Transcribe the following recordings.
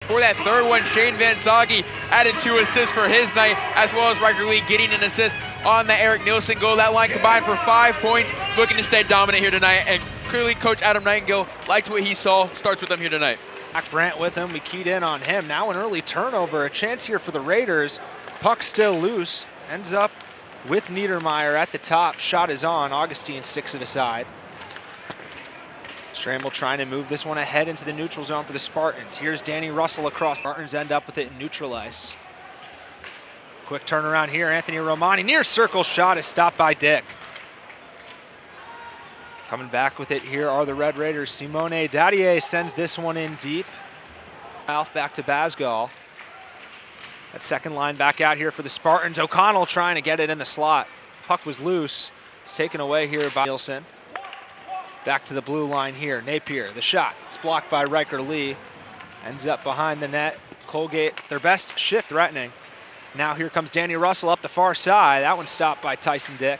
for that third one. Shane Van Zage added 2 assists for his night, as well as Riker Lee getting an assist on the Eric Nielsen goal. That line combined for 5 points, looking to stay dominant here tonight. And clearly Coach Adam Nightingale liked what he saw. Starts with them here tonight. Jack Brandt with him. We keyed in on him. Now an early turnover. A chance here for the Raiders. Puck still loose. Ends up with Niedermeyer at the top. Shot is on. Augustine sticks it aside. Stramel trying to move this one ahead into the neutral zone for the Spartans. Here's Danny Russell across. Spartans end up with it in neutral ice. Quick turnaround here. Anthony Romani near circle shot is stopped by Dick. Coming back with it here are the Red Raiders. Simone Dadier sends this one in deep. Mouth back to Basgall. That second line back out here for the Spartans. O'Connell trying to get it in the slot. Puck was loose. It's taken away here by Nielsen. Back to the blue line here. Napier, the shot. It's blocked by Riker Lee. Ends up behind the net. Colgate, their best shift threatening. Now here comes Danny Russell up the far side. That one stopped by Tyson Dick.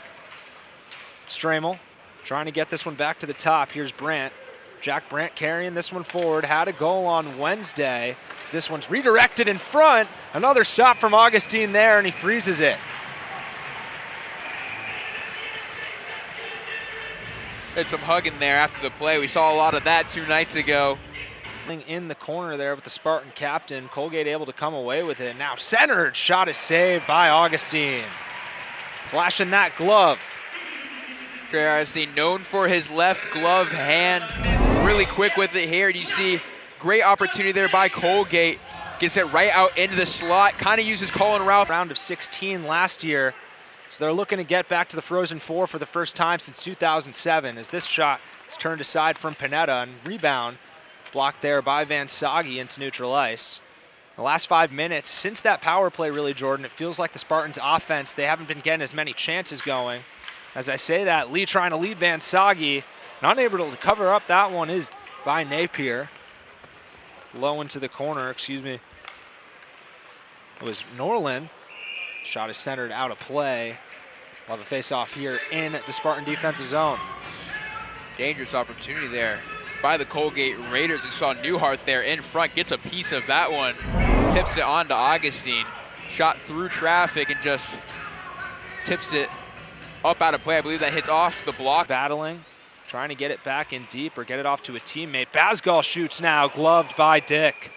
Stramel trying to get this one back to the top. Here's Brandt. Jack Brandt carrying this one forward. Had a goal on Wednesday. This one's redirected in front. Another stop from Augustine there, and he freezes it. Had some hugging there after the play. We saw a lot of that 2 nights ago. In the corner there with the Spartan captain. Colgate able to come away with it. Now centered. Shot is saved by Augustine. Flashing that glove. Trey Augustine, known for his left glove hand. Really quick with it here. You see great opportunity there by Colgate. Gets it right out into the slot. Kind of uses Colin Ralph. Round of 16 last year. So they're looking to get back to the Frozen Four for the first time since 2007 as this shot is turned aside from Panetta and rebound blocked there by Van Sage into neutral ice. The last 5 minutes, since that power play really, Jordan, it feels like the Spartans offense, they haven't been getting as many chances going. As I say that, Lee trying to lead Van Sage. Not able to cover up that one is by Napier. Low into the corner, excuse me. It was Norlin. Shot is centered out of play. We'll have a face-off here in the Spartan defensive zone. Dangerous opportunity there by the Colgate Raiders. We saw Newhart there in front, gets a piece of that one. Tips it on to Augustine. Shot through traffic and just tips it up out of play. I believe that hits off the block. Battling, trying to get it back in deep or get it off to a teammate. Basgall shoots now, gloved by Dick.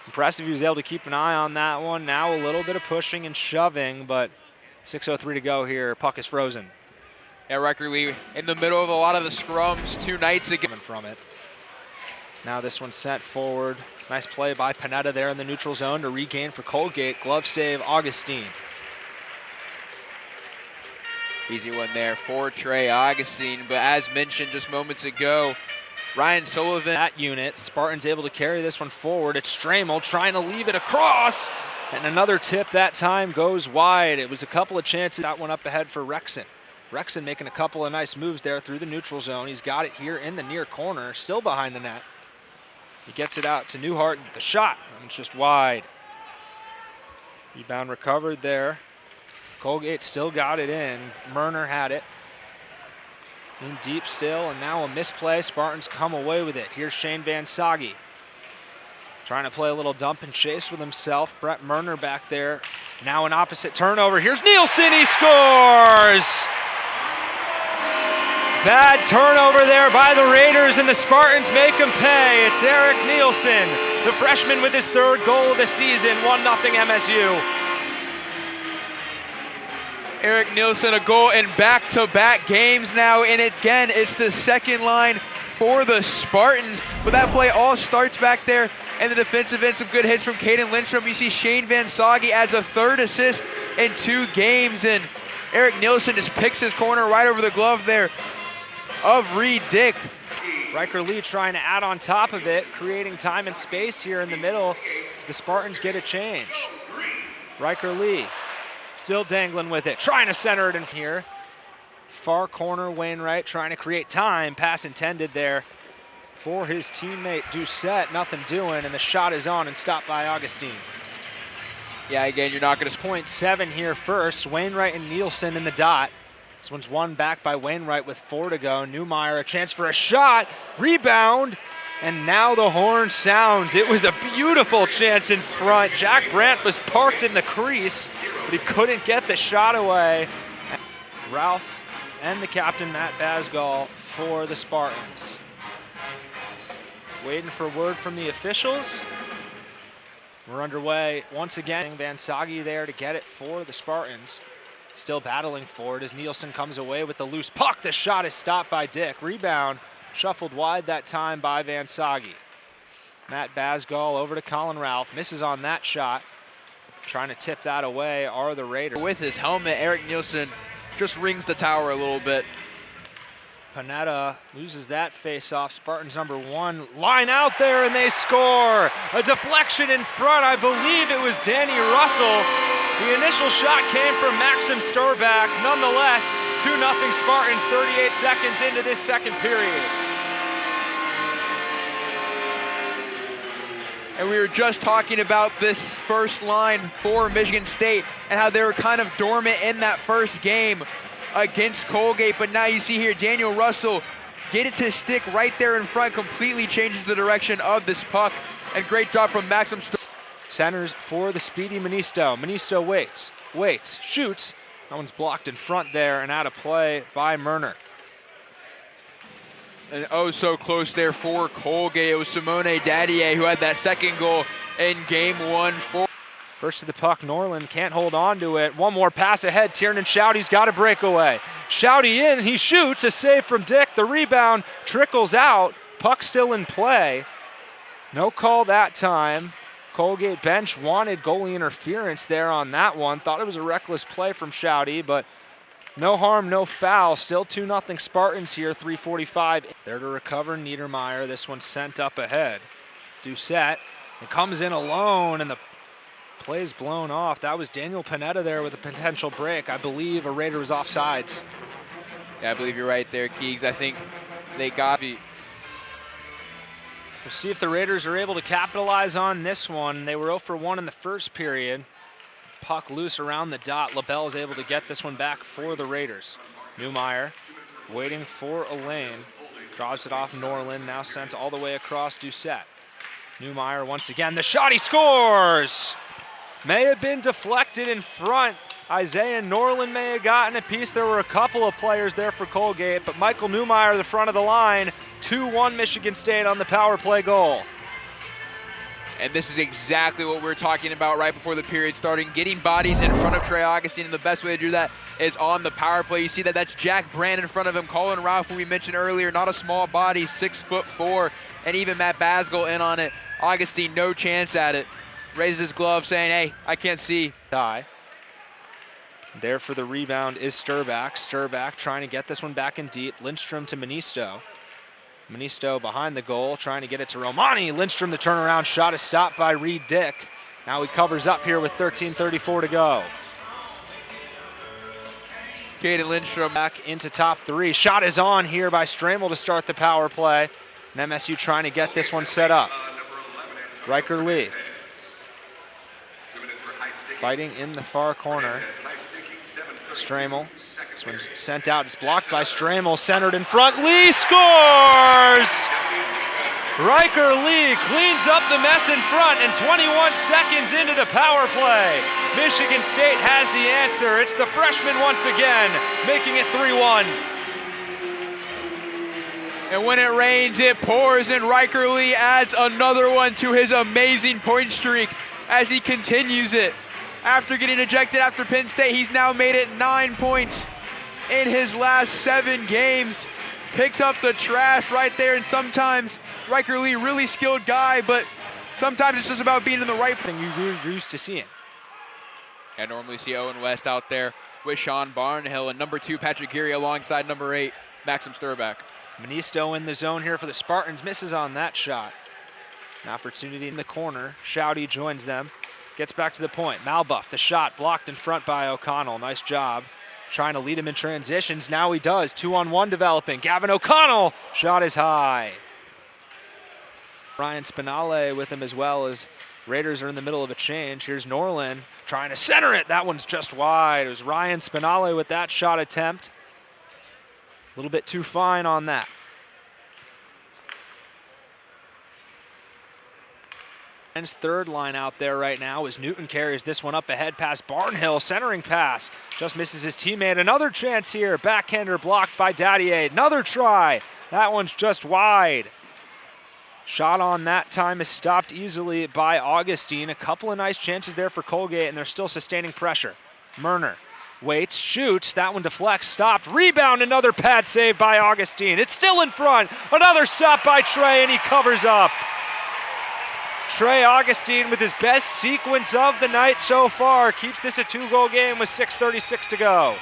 Impressive he was able to keep an eye on that one. Now a little bit of pushing and shoving, but 6:03 to go here. Puck is frozen. Yeah, Riker Lee in the middle of a lot of the scrums 2 nights ago. From it. Now this one sent forward. Nice play by Panetta there in the neutral zone to regain for Colgate. Glove save, Augustine. Easy one there for Trey Augustine, but as mentioned just moments ago, Ryan Sullivan. That unit, Spartans able to carry this one forward. It's Stramel trying to leave it across, and another tip that time goes wide. It was a couple of chances. That one up ahead for Rexon. Rexon making a couple of nice moves there through the neutral zone. He's got it here in the near corner, still behind the net. He gets it out to Newhart. The shot, and it's just wide. Rebound recovered there. Colgate still got it in. Murner had it. In deep still, and now a misplay. Spartans come away with it. Here's Shane Van Sage. Trying to play a little dump and chase with himself. Brett Murner back there. Now an opposite turnover. Here's Nielsen, he scores! Bad turnover there by the Raiders, and the Spartans make him pay. It's Eric Nielsen, the freshman with his 3rd goal of the season, 1-0 MSU. Eric Nielsen, a goal in back-to-back games now, and again, it's the second line for the Spartans. But that play all starts back there in the defensive end. Some good hits from Caden Lindstrom. You see Shane Van Sage adds a 3rd assist in 2 games, and Eric Nielsen just picks his corner right over the glove there of Reed Dick. Riker Lee trying to add on top of it, creating time and space here in the middle as the Spartans get a change. Riker Lee still dangling with it, trying to center it in here. Far corner, Wainwright trying to create time. Pass intended there for his teammate Doucette. Nothing doing, and the shot is on and stopped by Augustine. Yeah, again, you're not going to... 0.7 here first. Wainwright and Nielsen in the dot. This one's won back by Wainwright with 4 to go. Newmeyer, a chance for a shot. Rebound, And now the horn sounds. It was a beautiful chance in front. Jack Brandt was parked in the crease, but he couldn't get the shot away. Ralph and the captain, Matt Basgall, for the Spartans. Waiting for word from the officials. We're underway once again. Van Sagi there to get it for the Spartans. Still battling for it as Nielsen comes away with the loose puck. The shot is stopped by Dick. Rebound shuffled wide that time by Van Sagi. Matt Basgall over to Colin Ralph. Misses on that shot. Trying to tip that away are the Raiders. With his helmet, Eric Nielsen just rings the tower a little bit. Panetta loses that face-off. Spartans #1 line out there and they score. A deflection in front. I believe it was Danny Russell. The initial shot came from Maxim Sturback. Nonetheless, 2-0 Spartans 38 seconds into this second period. And we were just talking about this first line for Michigan State and how they were kind of dormant in that first game against Colgate, but now you see here Daniel Russell gets his stick right there in front, completely changes the direction of this puck, and great job from Maxim. Centers for the speedy Manisto. Manisto waits, shoots. That one's blocked in front there and out of play by Murner. And oh, so close there for Colgate. It was Simone Dadier who had that second goal in game 1 for. First to the puck, Norland can't hold on to it. One more pass ahead, Tiernan Shouty's got a breakaway. Shouty in, he shoots, a save from Dick. The rebound trickles out, puck still in play. No call that time. Colgate bench wanted goalie interference there on that one. Thought it was a reckless play from Shouty, but no harm, no foul. Still 2-0 Spartans here, 3:45. There to recover Niedermeyer. This one sent up ahead. Doucette, it comes in alone and the play's blown off. That was Daniel Panetta there with a potential break. I believe a Raider was offsides. Yeah, I believe you're right there, Keegs. I think they got it. We'll see if the Raiders are able to capitalize on this one. They were 0 for 1 in the first period. Puck loose around the dot. LaBelle is able to get this one back for the Raiders. Newmeyer waiting for a lane. Draws it off Norland, now sent all the way across Doucette. Newmeyer once again, the shot, he scores! May have been deflected in front. Isaiah Norland may have gotten a piece. There were a couple of players there for Colgate, but Michael Newmeyer, the front of the line, 2-1 Michigan State on the power play goal. And this is exactly what we were talking about right before the period starting, getting bodies in front of Trey Augustine, and the best way to do that is on the power play. You see that's Jack Brandt in front of him. Colin Ralph, who we mentioned earlier, not a small body, 6'4", and even Matt Basgall in on it. Augustine, no chance at it. Raises his glove saying, hey, I can't see. There for the rebound is Sturback. Sturback trying to get this one back in deep. Lindstrom to Manisto. Manisto behind the goal, trying to get it to Romani. Lindstrom, the turnaround shot is stopped by Reed Dick. Now he covers up here with 13:34 to go. Caden Lindstrom back into top 3. Shot is on here by Stramel to start the power play. And MSU trying to get this one set up. Riker Lee fighting in the far corner. Stramel, this one's sent out, it's blocked by Stramel, centered in front, Lee scores! Riker Lee cleans up the mess in front, and 21 seconds into the power play, Michigan State has the answer. It's the freshman once again, making it 3-1. And when it rains, it pours, and Riker Lee adds another one to his amazing point streak as he continues it. After getting ejected after Penn State, he's now made it 9 points in his last 7 games. Picks up the trash right there, and sometimes Riker Lee, really skilled guy, but sometimes it's just about being in the right thing you're used to seeing. I normally see Owen West out there with Sean Barnhill and number 2, Patrick Geary, alongside number 8, Maxim Sturback. Manisto in the zone here for the Spartans, misses on that shot. An opportunity in the corner. Shouty joins them. Gets back to the point. Malbuff, the shot blocked in front by O'Connell. Nice job. Trying to lead him in transitions. Now he does. 2-on-1 developing. Gavin O'Connell. Shot is high. Ryan Spinale with him as well as Raiders are in the middle of a change. Here's Norland trying to center it. That one's just wide. It was Ryan Spinale with that shot attempt. A little bit too fine on that. Third line out there right now as Newton carries this one up ahead past Barnhill, centering pass. Just misses his teammate. Another chance here. Backhander blocked by Daddier. Another try. That one's just wide. Shot on that time is stopped easily by Augustine. A couple of nice chances there for Colgate, and they're still sustaining pressure. Murner waits, shoots. That one deflects, stopped. Rebound, another pad save by Augustine. It's still in front. Another stop by Trey, and he covers up. Trey Augustine with his best sequence of the night so far keeps this a 2-goal game with 6:36 to go.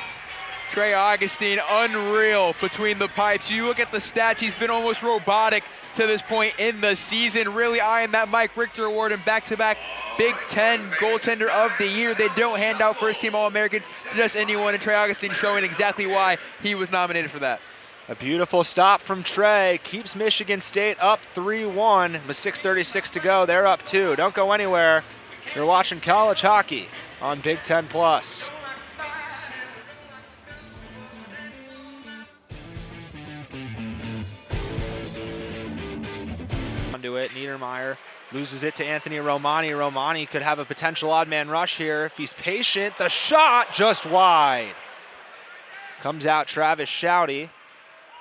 Trey Augustine, unreal between the pipes. You look at the stats, he's been almost robotic to this point in the season, really eyeing that Mike Richter award and back-to-back Big Ten Goaltender of the Year. They don't hand out first-team All-Americans to just anyone, and Trey Augustine showing exactly why he was nominated for that. A beautiful stop from Trey keeps Michigan State up 3-1 with 6:36 to go. They're up 2. Don't go anywhere. You're watching college hockey on Big Ten Plus. Onto it, Niedermeyer loses it to Anthony Romani. Romani could have a potential odd man rush here if he's patient. The shot just wide. Comes out Travis Shouty.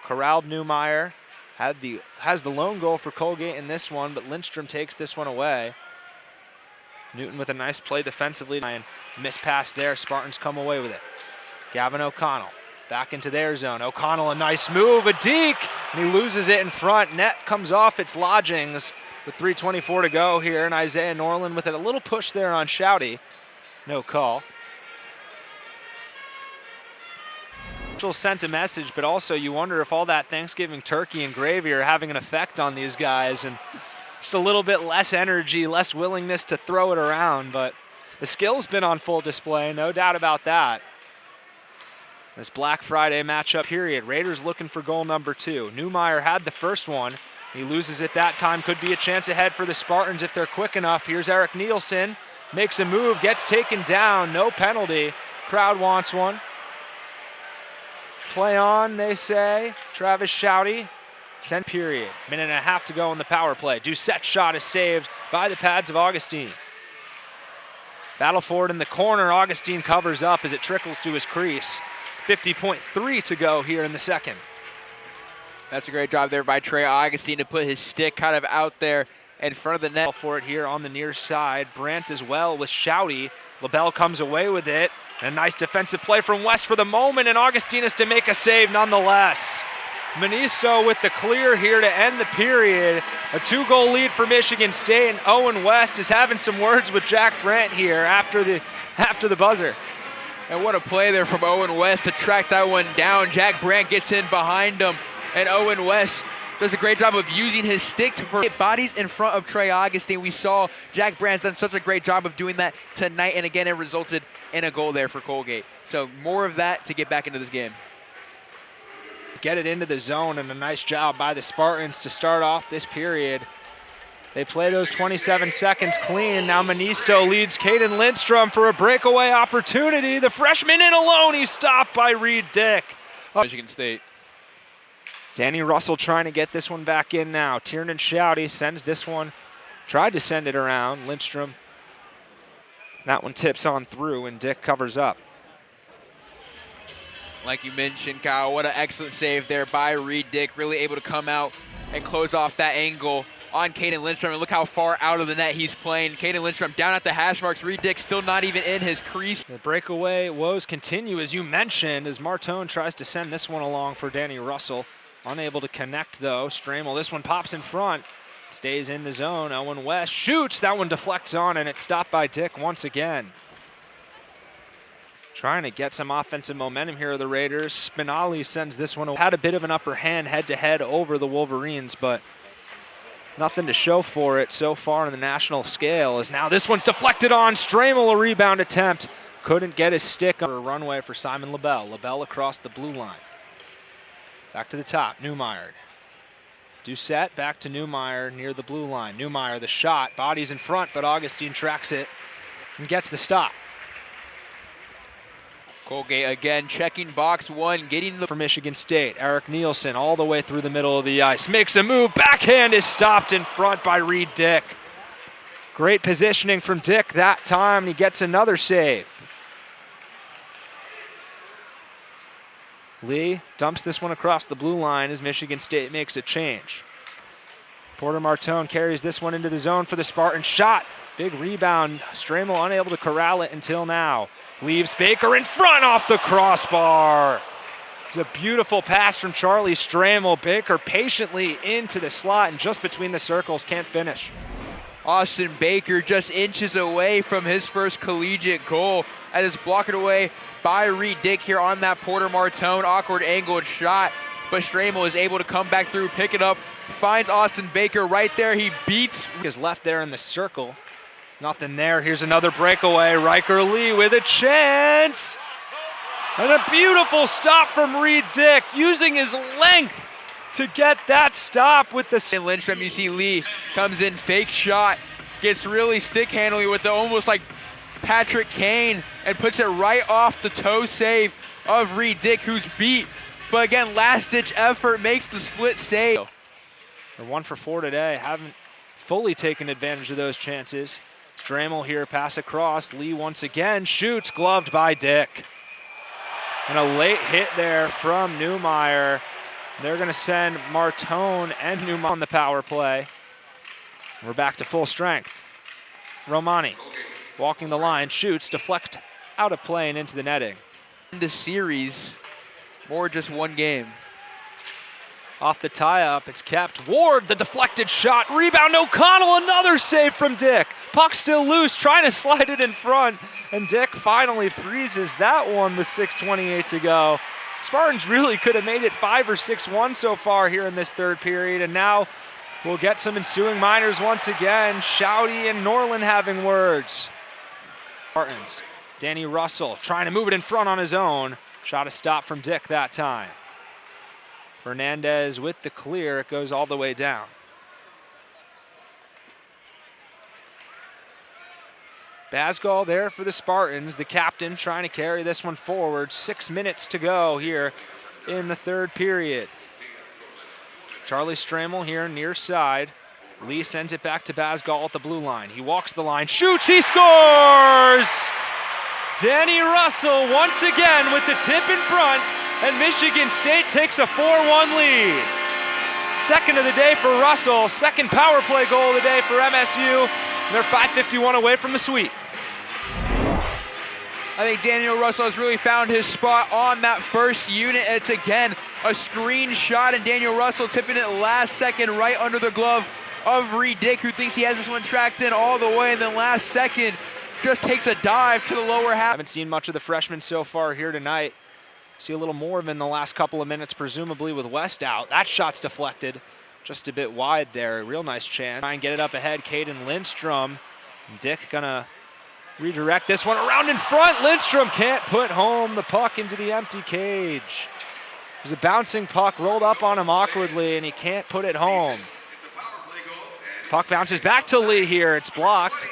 Corralled Newmeyer has the lone goal for Colgate in this one, but Lindstrom takes this one away. Newton with a nice play defensively and miss pass there. Spartans come away with it. Gavin O'Connell back into their zone. O'Connell, a nice move, a deke, and he loses it in front. Net comes off its lodgings with 3:24 to go here, and Isaiah Norland with it. A little push there on Shouty. No call. Sent a message, but also you wonder if all that Thanksgiving turkey and gravy are having an effect on these guys, and just a little bit less energy, less willingness to throw it around, but the skill's been on full display, no doubt about that. This Black Friday matchup period, Raiders looking for goal number 2. Newmeyer had the first one. He loses it that time. Could be a chance ahead for the Spartans if they're quick enough. Here's Eric Nielsen, makes a move, gets taken down, no penalty. Crowd wants one. Play on, they say. Travis Shouty, sent period. Minute and a half to go in the power play. Doucette's shot is saved by the pads of Augustine. Battle for it in the corner. Augustine covers up as it trickles to his crease. 50.3 to go here in the second. That's a great job there by Trey Augustine to put his stick kind of out there in front of the net. For it here on the near side. Brandt as well with Shouty. LaBelle comes away with it. And a nice defensive play from West for the moment, and Augustine is to make a save nonetheless. Manisto with the clear here to end the period. A 2-goal lead for Michigan State, and Owen West is having some words with Jack Brandt here after the buzzer. And what a play there from Owen West to track that one down. Jack Brandt gets in behind him, and Owen West does a great job of using his stick to get bodies in front of Trey Augustine. We saw Jack Brandt's done such a great job of doing that tonight, and again, it resulted in a goal there for Colgate. So more of that to get back into this game. Get it into the zone, and a nice job by the Spartans to start off this period. They play those 27 seconds clean. Now Manisto leads Caden Lindstrom for a breakaway opportunity. The freshman in alone, he's stopped by Reed Dick. Michigan State. Danny Russell trying to get this one back in now. Tiernan Shouty sends this one, tried to send it around. Lindstrom, that one tips on through, and Dick covers up. Like you mentioned, Kyle, what an excellent save there by Reed Dick. Really able to come out and close off that angle on Caden Lindstrom. And look how far out of the net he's playing. Caden Lindstrom down at the hash marks. Reed Dick still not even in his crease. The breakaway woes continue, as you mentioned, as Martone tries to send this one along for Danny Russell. Unable to connect, though. Stramel, this one pops in front. Stays in the zone. Owen West shoots. That one deflects on, and it's stopped by Dick once again. Trying to get some offensive momentum here, the Raiders. Spinelli sends this one. Had a bit of an upper hand head-to-head over the Wolverines, but nothing to show for it so far on the national scale. As now this one's deflected on. Stramel, a rebound attempt. Couldn't get his stick on a runway for Simon LaBelle. LaBelle across the blue line. Back to the top, Newmeyer. Doucette back to Newmeyer near the blue line. Newmeyer, the shot, body's in front, but Augustine tracks it and gets the stop. Colgate again checking box one, getting the... For Michigan State, Eric Nielsen all the way through the middle of the ice. Makes a move, backhand is stopped in front by Reed Dick. Great positioning from Dick that time, and he gets another save. Lee dumps this one across the blue line as Michigan State makes a change. Porter Martone carries this one into the zone for the Spartans. Shot, big rebound. Stramel unable to corral it until now. Leaves Baker in front off the crossbar. It's a beautiful pass from Charlie Stramel. Baker patiently into the slot and just between the circles, can't finish. Austin Baker just inches away from his first collegiate goal and is blocked away by Reed Dick here on that Porter Martone awkward angled shot. But Stramel is able to come back through, pick it up, finds Austin Baker right there. He beats. Is left there in the circle. Nothing there. Here's another breakaway. Riker Lee with a chance. And a beautiful stop from Reed Dick, using his length to get that stop with the... In Lindstrom, you see Lee comes in, fake shot, gets really stick-handly with the almost like Patrick Kane and puts it right off the toe save of Reed Dick, who's beat. But again, last-ditch effort makes the split save. They're 1 for 4 today. Haven't fully taken advantage of those chances. Stramel here, pass across. Lee once again shoots, gloved by Dick. And a late hit there from Newmeyer. They're going to send Martone and Newmeyer on the power play. We're back to full strength. Romani walking the line, shoots, deflect out of play and into the netting. In the series, more just one game. Off the tie-up, it's kept. Ward, the deflected shot, rebound, O'Connell, another save from Dick. Puck still loose, trying to slide it in front, and Dick finally freezes that one with 6:28 to go. Spartans really could have made it 5 or 6-1 so far here in this third period, and now we'll get some ensuing minors once again. Shouty and Norland having words. Spartans, Danny Russell trying to move it in front on his own. Shot a stop from Dick that time. Fernandez with the clear, it goes all the way down. Basgall there for the Spartans, the captain trying to carry this one forward. 6 minutes to go here in the third period. Charlie Stramel here near side. Lee sends it back to Basgall at the blue line. He walks the line, shoots, he scores! Danny Russell once again with the tip in front, and Michigan State takes a 4-1 lead. Second of the day for Russell, second power play goal of the day for MSU. They're 5:51 away from the sweep. I think Daniel Russell has really found his spot on that first unit. It's again a screen shot, and Daniel Russell tipping it last second right under the glove of Reed Dick, who thinks he has this one tracked in all the way, and then last second just takes a dive to the lower half. Haven't seen much of the freshman so far here tonight. See a little more of him in the last couple of minutes, presumably with West out. That shot's deflected just a bit wide there. Real nice chance. Try and get it up ahead, Caden Lindstrom. Dick gonna redirect this one around in front. Lindstrom can't put home the puck into the empty cage. There's a bouncing puck rolled up on him awkwardly, and he can't put it home. Puck bounces back to Lee here. It's blocked.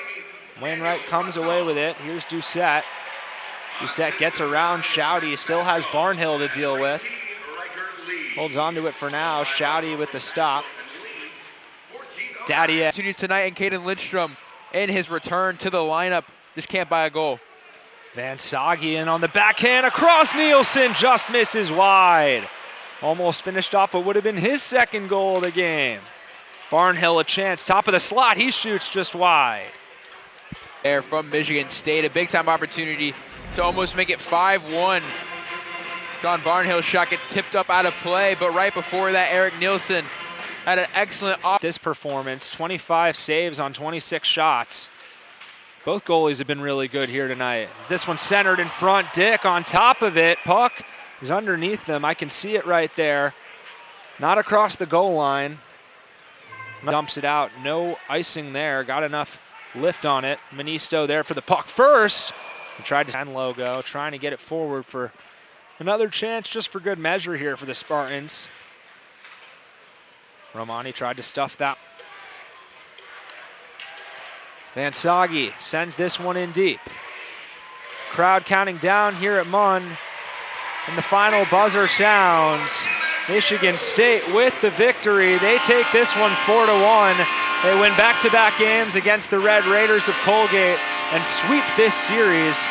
Wainwright comes away with it. Here's Doucette. Doucette gets around Shouty, still has Barnhill to deal with. Holds on to it for now. Shouty with the stop. Daddy continues tonight, and Caden Lindstrom in his return to the lineup just can't buy a goal. Van Sagian on the backhand across Nielsen, just misses wide. Almost finished off what would have been his second goal of the game. Barnhill a chance, top of the slot, he shoots just wide. There from Michigan State, a big time opportunity to almost make it 5-1. Sean Barnhill's shot gets tipped up out of play, but right before that, Eric Nielsen had an excellent this performance, 25 saves on 26 shots. Both goalies have been really good here tonight. This one centered in front, Dick on top of it. Puck is underneath them. I can see it right there. Not across the goal line. Dumps it out, no icing there. Got enough lift on it. Manisto there for the puck first. He tried to logo, trying to get it forward for another chance just for good measure here for the Spartans. Romani tried to stuff that. Van Sagi sends this one in deep. Crowd counting down here at Munn. And the final buzzer sounds. Michigan State with the victory. They take this one 4-1. They win back-to-back games against the Red Raiders of Colgate and sweep this series